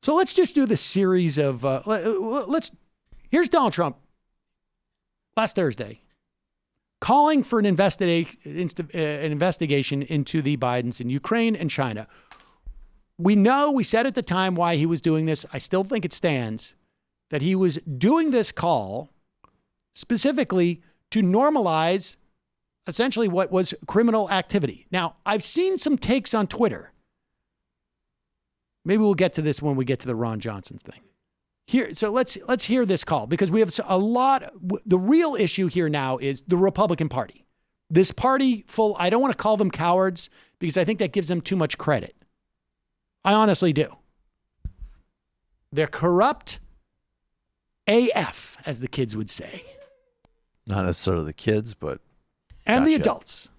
So let's just do the series of, here's Donald Trump last Thursday calling for an investigation into the Bidens in Ukraine and China. We know, we said at the time why he was doing this. I still think it stands that he was doing this call specifically to normalize essentially what was criminal activity. Now, I've seen some takes on Twitter. Maybe we'll get to this when we get to the Ron Johnson thing. Here, so let's hear this call, because we have a lot. The real issue here now is the Republican Party. This party full, I don't want to call them cowards because I think that gives them too much credit. I honestly do. They're corrupt AF, as the kids would say. Not necessarily the kids, but and the adults.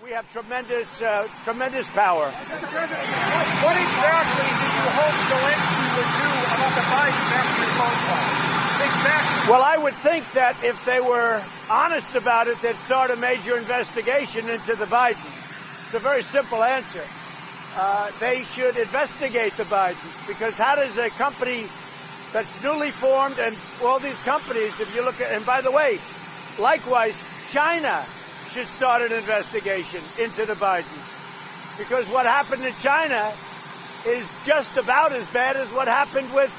We have tremendous power. What exactly did you hope Zelensky would do about the Biden after his phone call? Exactly. Well, I would think that if they were honest about it, they'd start a major investigation into the Bidens. It's a very simple answer. They should investigate the Bidens, because how does a company that's newly formed, and all these companies, if you look at, and by the way, likewise, China should start an investigation into the Bidens, because what happened in China is just about as bad as what happened with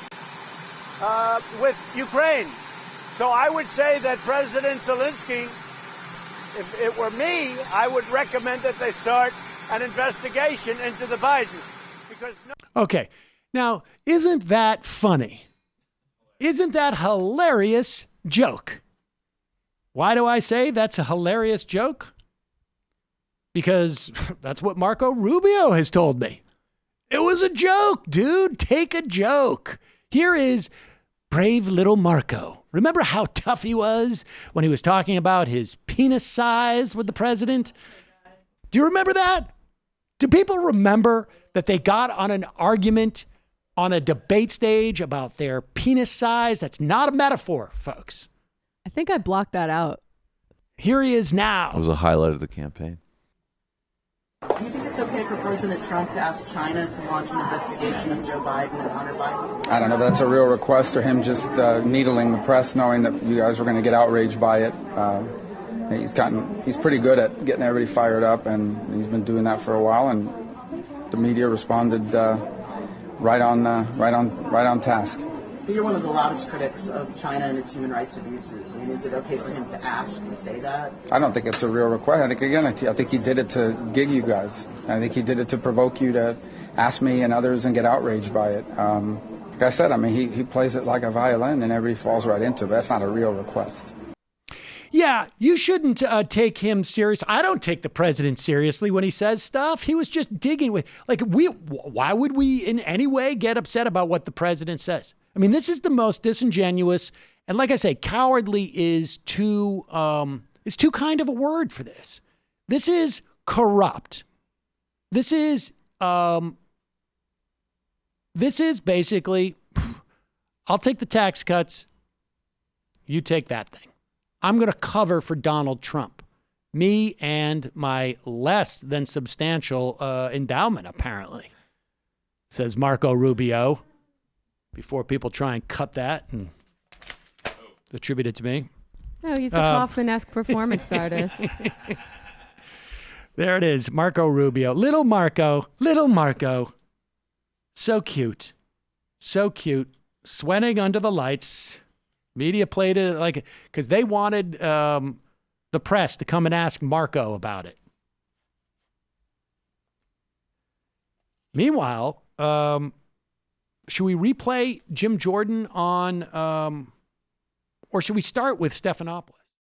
Ukraine. So I would say that President Zelensky, if it were me, I would recommend that they start an investigation into the Bidens. Because okay, now isn't that funny? Isn't that hilarious joke? Why do I say that's a hilarious joke? Because that's what Marco Rubio has told me. It was a joke, dude. Take a joke. Here is brave little Marco. Remember how tough he was when he was talking about his penis size with the president? Do you remember that? Do people remember that they got on an argument on a debate stage about their penis size? That's not a metaphor, folks. I think I blocked that out. Here he is now. It was a highlight of the campaign. Do you think it's okay for President Trump to ask China to launch an investigation of Joe Biden and Hunter Biden? I don't know if that's a real request or him just needling the press, knowing that you guys were going to get outraged by it. He's pretty good at getting everybody fired up, and he's been doing that for a while, and the media responded right on task. You're one of the loudest critics of China and its human rights abuses. I mean, is it okay for him to ask to say that? I don't think it's a real request. I think he did it to gig you guys. I think he did it to provoke you to ask me and others and get outraged by it. Like I said, I mean, he plays it like a violin and everybody falls right into it, but that's not a real request. Yeah, you shouldn't take him serious. I don't take the president seriously when he says stuff. He was just digging with, why would we in any way get upset about what the president says? I mean, this is the most disingenuous, and like I say, cowardly is too kind of a word for this. This is corrupt. This is basically, I'll take the tax cuts, you take that thing. I'm going to cover for Donald Trump, me and my less than substantial endowment, apparently, says Marco Rubio, before people try and cut that and attribute it to me. No, he's a Kaufman-esque performance artist. There it is, Marco Rubio. Little Marco. So cute. Sweating under the lights. Media played it because they wanted the press to come and ask Marco about it. Meanwhile, should we replay Jim Jordan on, or should we start with Stephanopoulos?